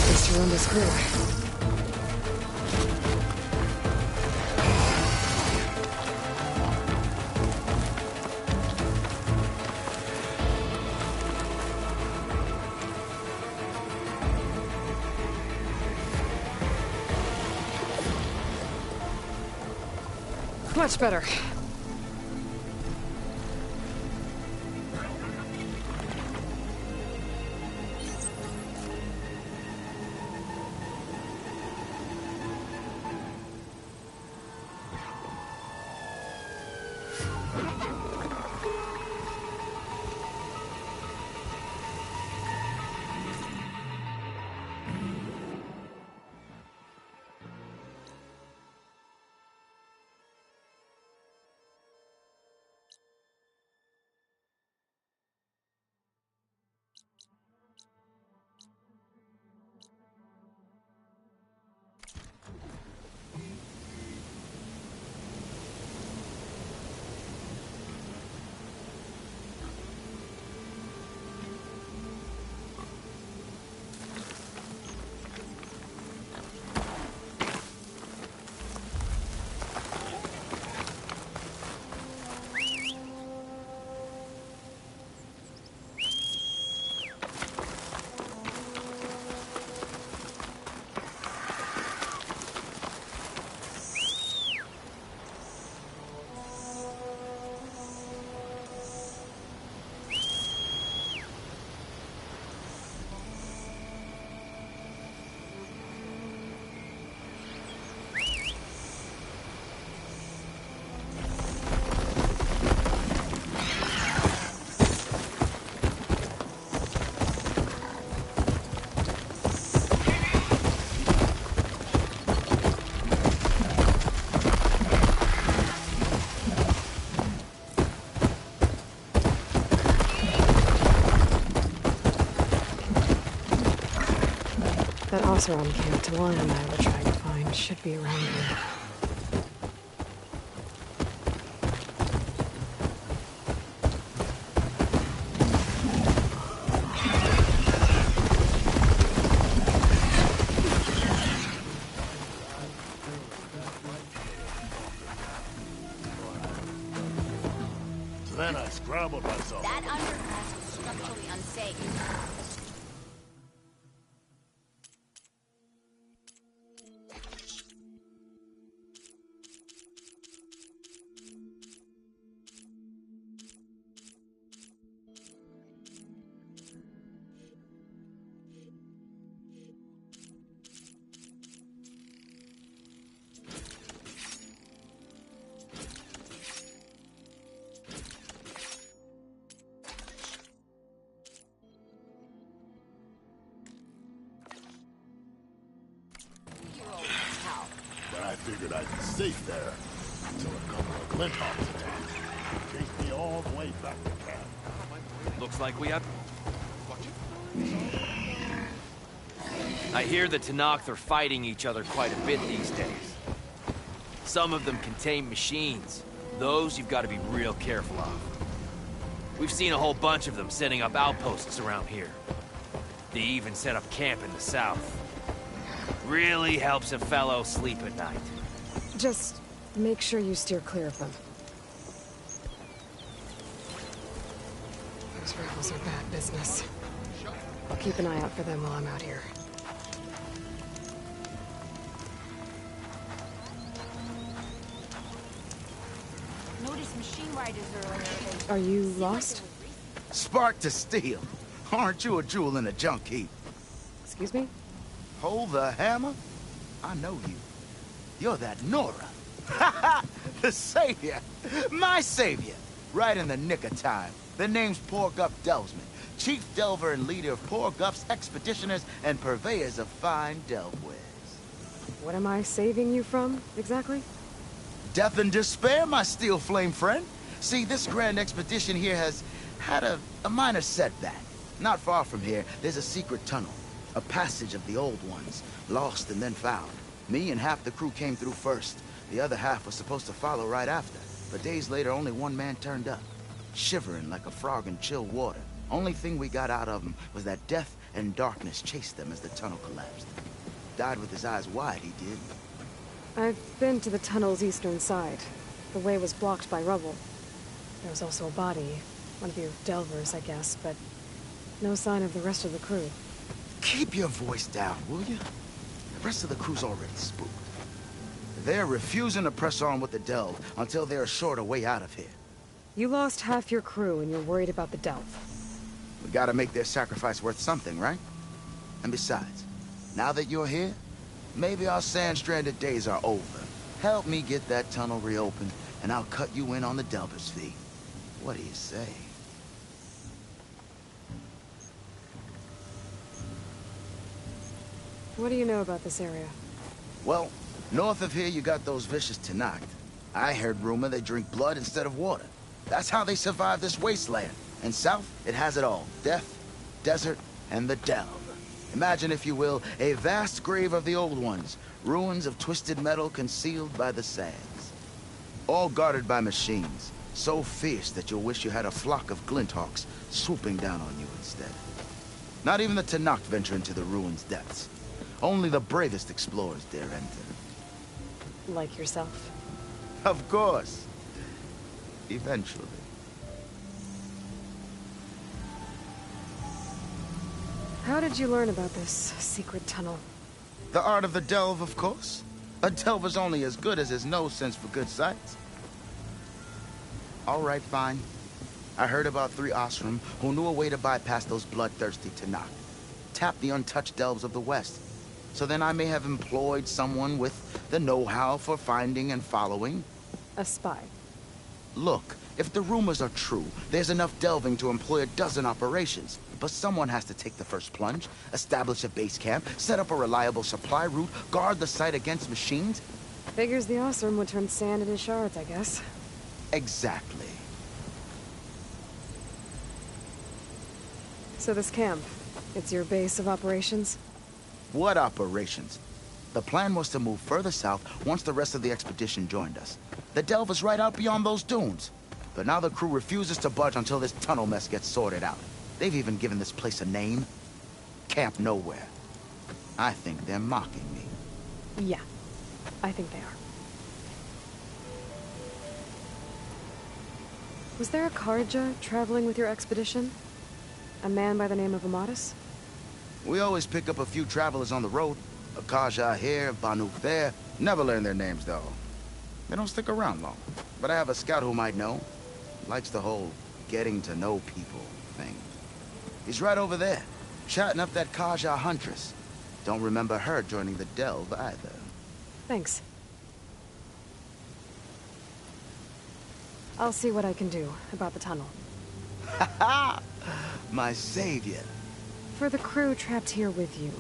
Guess your room is clear. Much better. That Oseram camp Talon and I were trying to find should be around here. So then I scrambled myself. That underpass is structurally unsafe. I figured I'd be safe there until a couple of Glinthawks attacked. Chased me all the way back to camp. Looks like we have... I hear the Tenakth are fighting each other quite a bit these days. Some of them contain machines. Those you've got to be real careful of. We've seen a whole bunch of them setting up outposts around here. They even set up camp in the south. Really helps a fellow sleep at night. Just make sure you steer clear of them. Those rebels are bad business. I'll keep an eye out for them while I'm out here. Noticed machine riders earlier. Are you lost? Spark to steel. Aren't you a jewel in a junk heap? Excuse me? Hold the hammer? I know you. You're that Nora. Ha ha! The savior! My savior! Right in the nick of time. The name's Poor Guff Delvesman, chief delver and leader of Poor Guff's expeditioners and purveyors of fine delvewares. What am I saving you from, exactly? Death and despair, my steel flame friend. See, this grand expedition here has had a minor setback. Not far from here, there's a secret tunnel. A passage of the old ones, lost and then found. Me and half the crew came through first. The other half was supposed to follow right after. But days later, only one man turned up, shivering like a frog in chill water. Only thing we got out of him was that death and darkness chased them as the tunnel collapsed. Died with his eyes wide, he did. I've been to the tunnel's eastern side. The way was blocked by rubble. There was also a body. One of your delvers, I guess, but no sign of the rest of the crew. Keep your voice down, will you? The rest of the crew's already spooked. They're refusing to press on with the delve until they're assured a way out of here. You lost half your crew and you're worried about the delve. We gotta make their sacrifice worth something, right? And besides, now that you're here, maybe our sand-stranded days are over. Help me get that tunnel reopened, and I'll cut you in on the delver's fee. What do you say? What do you know about this area? Well, north of here you got those vicious Tenakth. I heard rumor they drink blood instead of water. That's how they survive this wasteland. And south, it has it all. Death, desert, and the delve. Imagine, if you will, a vast grave of the old ones. Ruins of twisted metal concealed by the sands. All guarded by machines. So fierce that you'll wish you had a flock of glinthawks swooping down on you instead. Not even the Tenakth venture into the ruins' depths. Only the bravest explorers dare enter. Like yourself? Of course. Eventually. How did you learn about this secret tunnel? The art of the delve, of course. A delver's only as good as his nose sense for good sights. All right, fine. I heard about 3 Osram who knew a way to bypass those bloodthirsty Tenakth. Tap the untouched delves of the West. So then I may have employed someone with the know-how for finding and following. A spy. Look, if the rumors are true, there's enough delving to employ a dozen operations. But someone has to take the first plunge, establish a base camp, set up a reliable supply route, guard the site against machines. Figures the Osram would turn sand into shards, I guess. Exactly. So this camp, it's your base of operations? What operations? The plan was to move further south once the rest of the expedition joined us. The delve is right out beyond those dunes. But now the crew refuses to budge until this tunnel mess gets sorted out. They've even given this place a name. Camp Nowhere. I think they're mocking me. Yeah, I think they are. Was there a Kharja traveling with your expedition? A man by the name of Amatis? We always pick up a few travelers on the road. A Kaja here, Banuk there. Never learn their names, though. They don't stick around long. But I have a scout who might know. Likes the whole getting to know people thing. He's right over there, chatting up that Kaja huntress. Don't remember her joining the delve either. Thanks. I'll see what I can do about the tunnel. Ha ha! My savior. For the crew trapped here with you,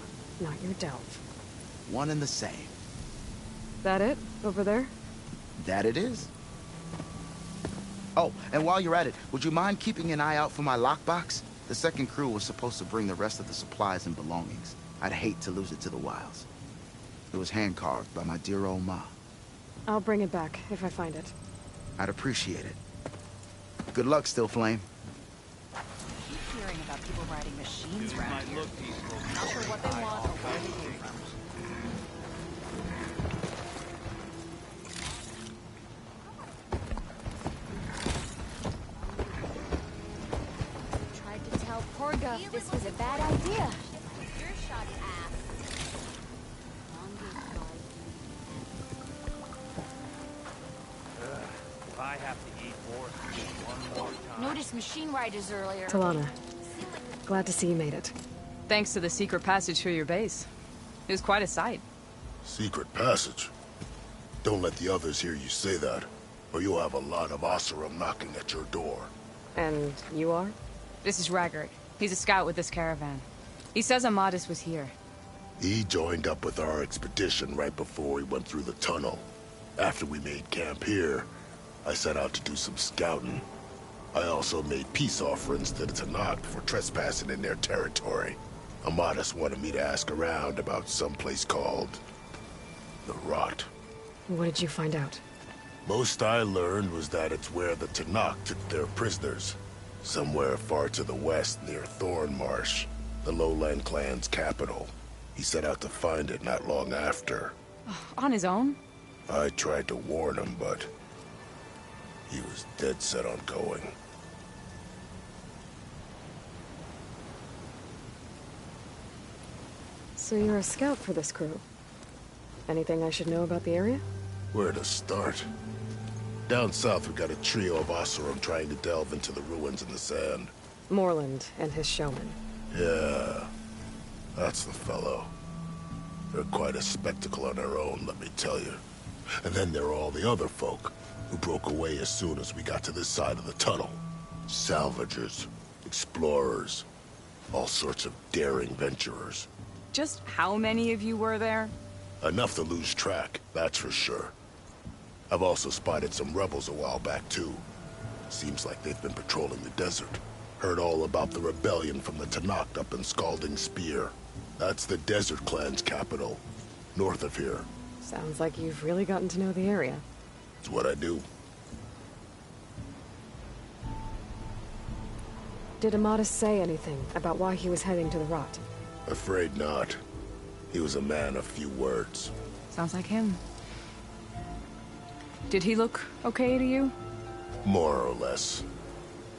not your delve. One and the same. That it? Over there? That it is. Oh, and while you're at it, would you mind keeping an eye out for my lockbox? The second crew was supposed to bring the rest of the supplies and belongings. I'd hate to lose it to the wilds. It was hand-carved by my dear old ma. I'll bring it back if I find it. I'd appreciate it. Good luck, Still Flame. Keep hearing about people riding machines around here. Not sure what they want or where they came from. Tried to tell poor Guff this was a bad idea. Your shot, ass. If I have to eat more food one more time... Noticed machine riders earlier. Talana, glad to see you made it. Thanks to the secret passage through your base. It was quite a sight. Secret passage? Don't let the others hear you say that, or you'll have a lot of Oseram knocking at your door. And you are? This is Raggart. He's a scout with this caravan. He says Amatis was here. He joined up with our expedition right before we went through the tunnel. After we made camp here, I set out to do some scouting. I also made peace offerings to the Tenakth for trespassing in their territory. Amatis wanted me to ask around about some place called... the Rot. What did you find out? Most I learned was that it's where the Tenakth took their prisoners. Somewhere far to the west near Thorn Marsh. The Lowland clan's capital. He set out to find it not long after. On his own? I tried to warn him, but he was dead set on going. So you're a scout for this crew. Anything I should know about the area? Where to start? Down south, we got a trio of Oseram trying to delve into the ruins in the sand. Moreland and his showman. Yeah, that's the fellow. They're quite a spectacle on their own, let me tell you. And then there are all the other folk, who broke away as soon as we got to this side of the tunnel. Salvagers, explorers, all sorts of daring venturers. Just how many of you were there? Enough to lose track, that's for sure. I've also spotted some rebels a while back, too. Seems like they've been patrolling the desert. Heard all about the rebellion from the Tanakh up in Scalding Spear. That's the Desert Clan's capital, north of here. Sounds like you've really gotten to know the area. It's what I do. Did Amadis say anything about why he was heading to the Rot? Afraid not. He was a man of few words. Sounds like him. Did he look okay to you? More or less.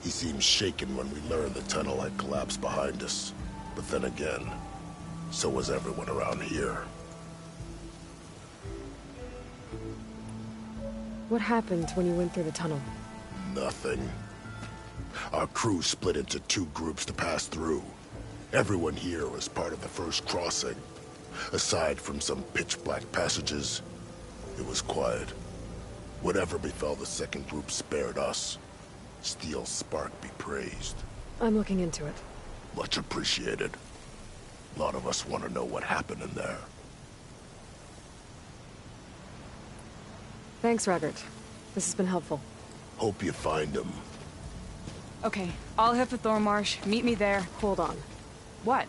He seemed shaken when we learned the tunnel had collapsed behind us. But then again, so was everyone around here. What happened when you went through the tunnel? Nothing. Our crew split into two groups to pass through. Everyone here was part of the first crossing. Aside from some pitch-black passages, it was quiet. Whatever befell the second group spared us. Steel Spark be praised. I'm looking into it. Much appreciated. A lot of us want to know what happened in there. Thanks, Raggart. This has been helpful. Hope you find him. Okay, I'll head for Thornmarsh. Meet me there. Hold on. What?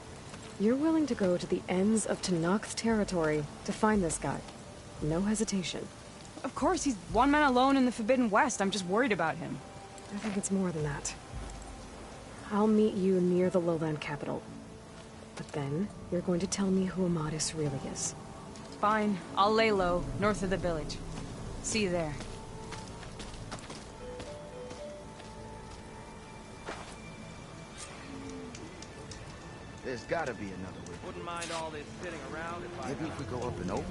You're willing to go to the ends of Tanakh's territory to find this guy. No hesitation. Of course, he's one man alone in the Forbidden West. I'm just worried about him. I think it's more than that. I'll meet you near the lowland capital. But then, you're going to tell me who Amadis really is. Fine. I'll lay low, north of the village. See you there. There's gotta be another way. Wouldn't mind all this sitting around if I... Maybe if we go up and over.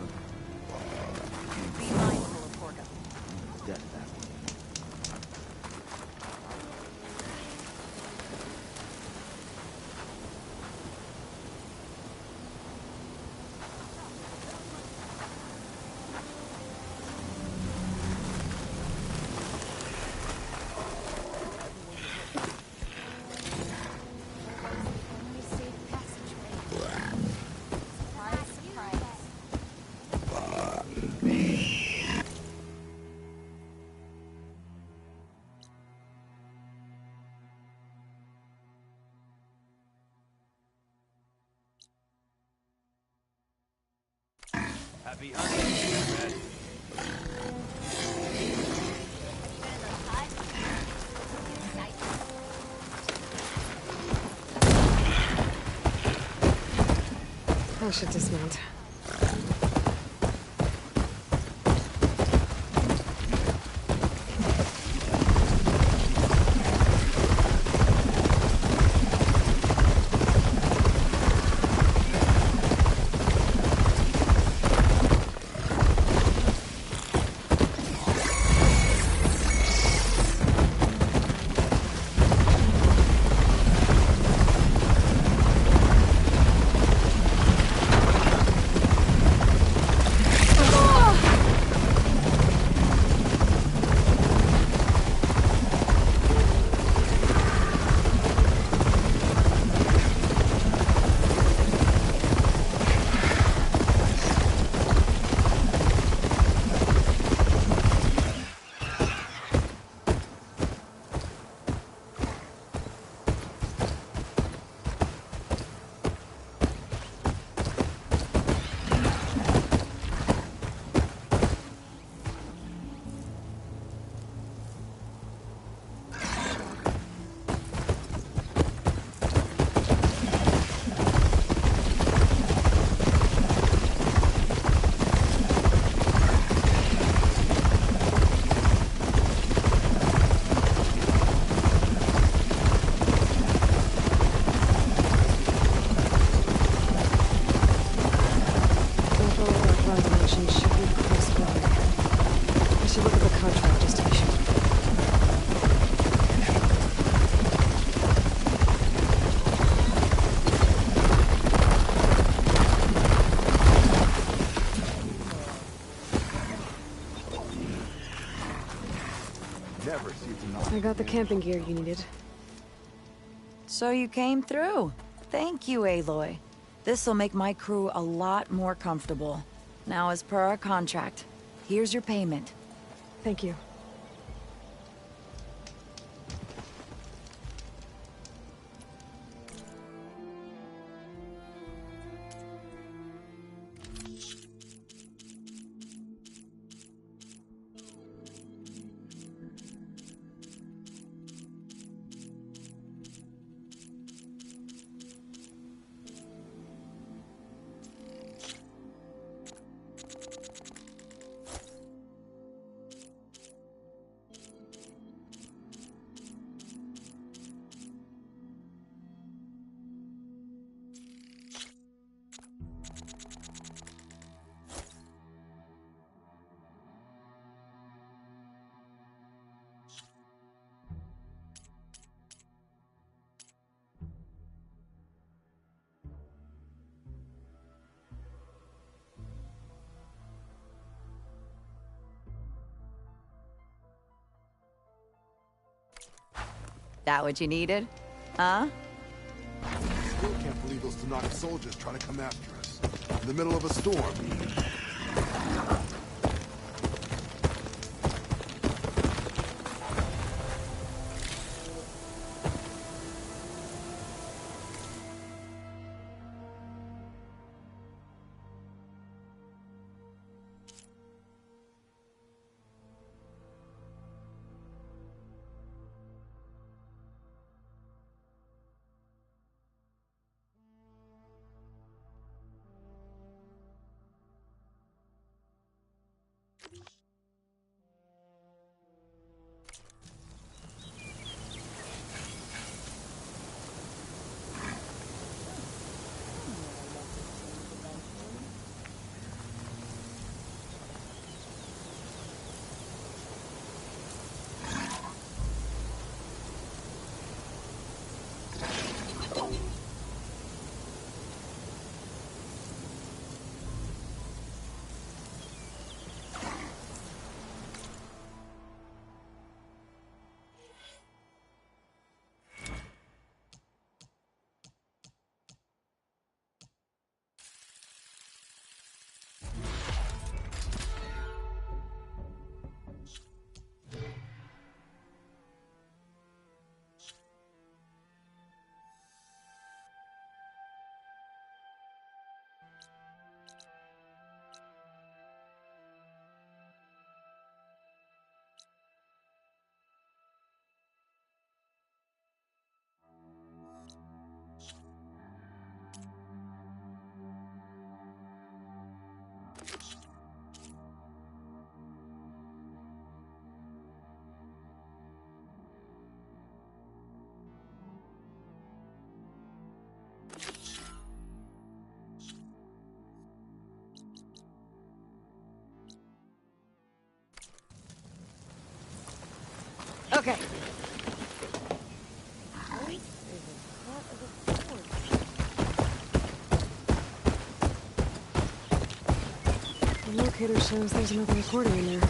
Be mindful of Horga. Death that way. Happy hunting, Red. I should dismount. I got the camping gear you needed. So you came through. Thank you, Aloy. This'll make my crew a lot more comfortable. Now, as per our contract, here's your payment. Thank you. That what you needed? Huh? Still can't believe those Tanaka soldiers trying to come after us. In the middle of a storm. Okay. The locator shows there's another recording in there.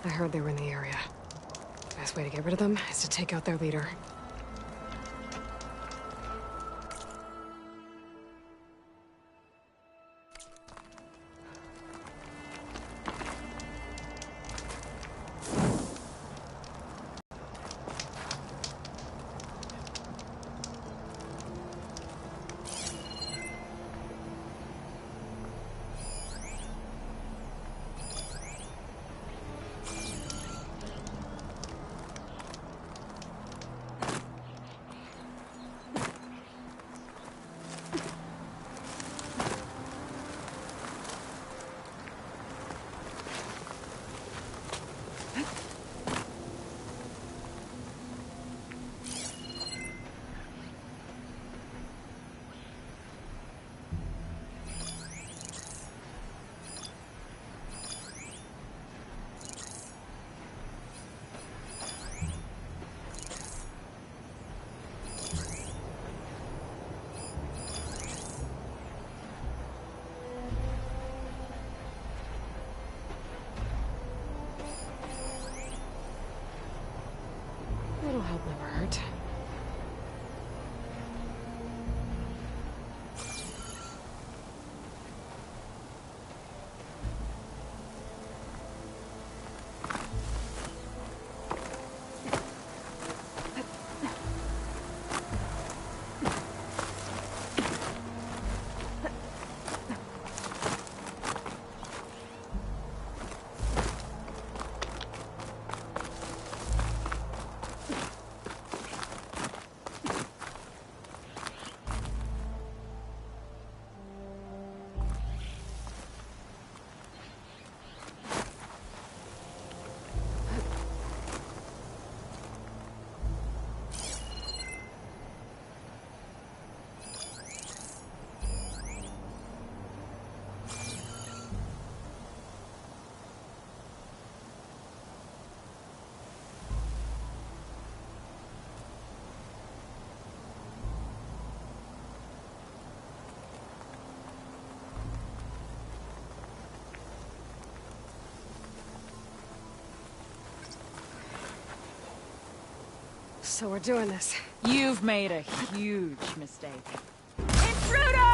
I heard they were in the area. The best way to get rid of them is to take out their leader. little help never hurt. So we're doing this. You've made a huge mistake. Intruder!